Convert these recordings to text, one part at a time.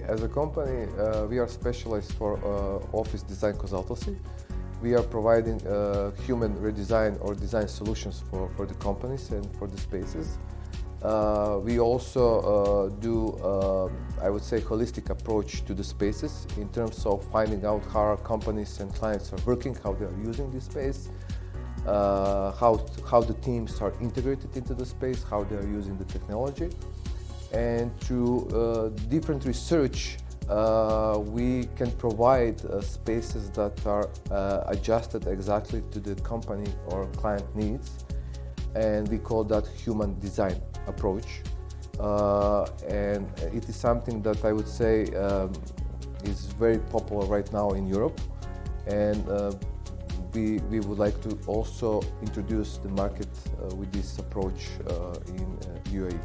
as a company, we are specialized for office design consultancy. We are providing human redesign or design solutions for the companies and for the spaces. We also do, I would say, holistic approach to the spaces in terms of finding out how our companies and clients are working, how they are using the space, how the teams are integrated into the space, how they are using the technology. And through different research, we can provide spaces that are adjusted exactly to the company or client needs, and we call that human design approach. And it is something that I would say is very popular right now in Europe, and we would like to also introduce the market with this approach in UAE.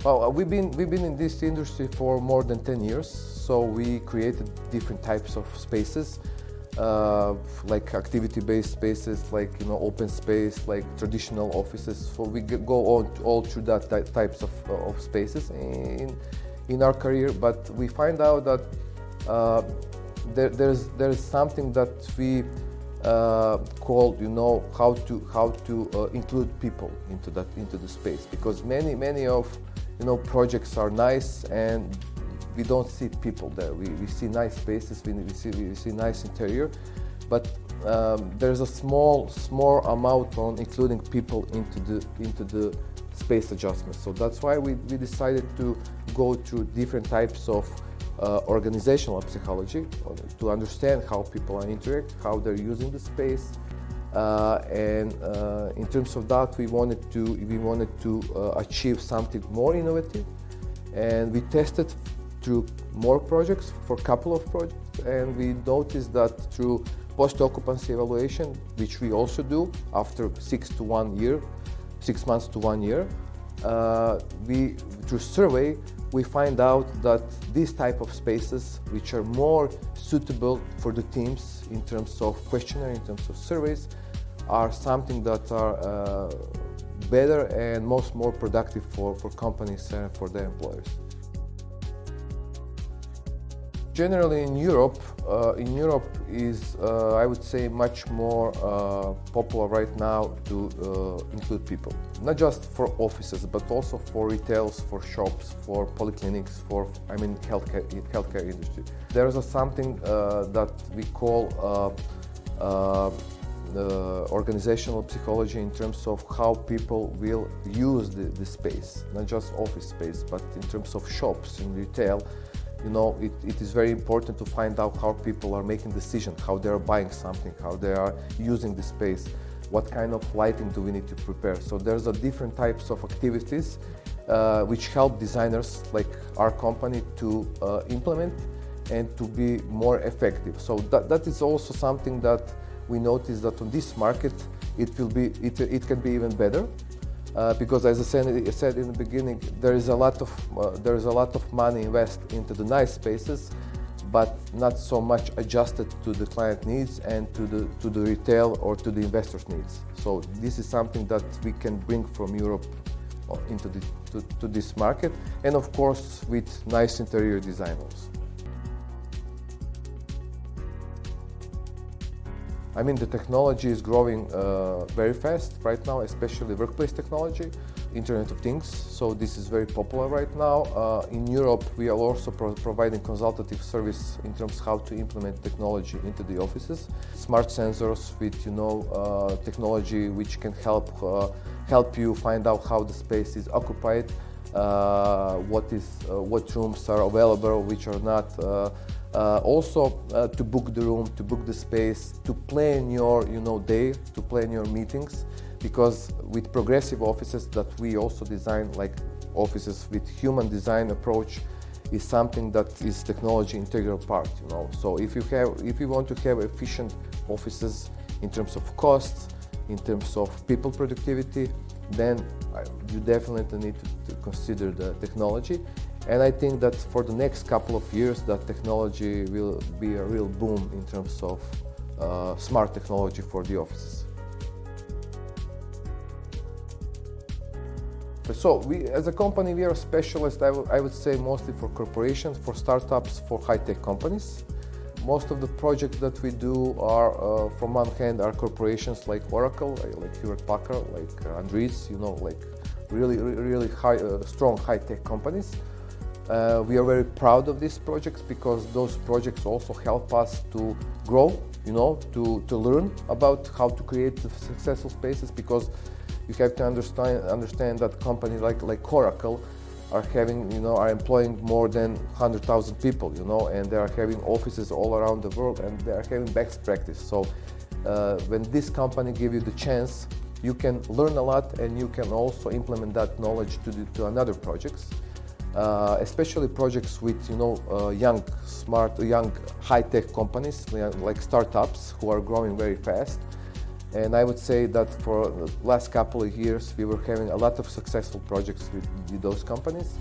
Well, we've been in this industry for more than 10 years, so we created different types of spaces, like activity-based spaces, like open space, like traditional offices. So we go on all through that types of spaces in our career. But we find out that there's something that we call how to include people into the space, because many of projects are nice and we don't see people there. We see nice spaces, we see nice interior, but there's a small amount on including people into the space adjustment. So that's why we decided to go through different types of organizational psychology to understand how people are interact, how they're using the space, and in terms of that, we wanted to achieve something more innovative, and we tested through more projects, for a couple of projects, and we noticed that through post-occupancy evaluation, which we also do after 6 months to 1 year, through survey, we find out that these type of spaces, which are more suitable for the teams in terms of questionnaire, in terms of surveys, are something that are better and more productive for companies and for their employers. Generally in Europe is, I would say, much more popular right now to include people. Not just for offices, but also for retails, for shops, for polyclinics, healthcare industry. There is something that we call organizational psychology in terms of how people will use the space, not just office space, but in terms of shops and retail. It is very important to find out how people are making decisions, how they are buying something, how they are using the space, what kind of lighting do we need to prepare. So there's different types of activities which help designers like our company to implement and to be more effective. So that is also something that we noticed that on this market it can be even better. Because, as I said in the beginning, there is a lot of money invested into the nice spaces, but not so much adjusted to the client needs and to the retail or to the investors' needs. So this is something that we can bring from Europe into to this market, and of course with nice interior designers. The technology is growing very fast right now, especially workplace technology, Internet of Things. So this is very popular right now. In Europe, we are also providing consultative service in terms of how to implement technology into the offices. Smart sensors with technology which can help you find out how the space is occupied, what rooms are available, which are not. Also to book the room, to book the space, to plan your day, to plan your meetings, because with progressive offices that we also design, like offices with human design approach, is something that is technology integral part. So if you want to have efficient offices in terms of costs, in terms of people productivity, then you definitely need to consider the technology. And I think that for the next couple of years, that technology will be a real boom in terms of smart technology for the offices. So we, as a company, we are a specialist, I would say, mostly for corporations, for startups, for high-tech companies. Most of the projects that we do are, from one hand, are corporations like Oracle, like Hewlett-Packard, like Andreessen, like really strong high-tech companies. We are very proud of these projects because those projects also help us to grow, to learn about how to create successful spaces, because you have to understand that companies like Oracle are employing more than 100,000 people, and they are having offices all around the world, and they are having best practice. So when this company gives you the chance, you can learn a lot, and you can also implement that knowledge to another projects, especially projects with young, smart, young, high-tech companies like startups who are growing very fast. And I would say that for the last couple of years, we were having a lot of successful projects with those companies.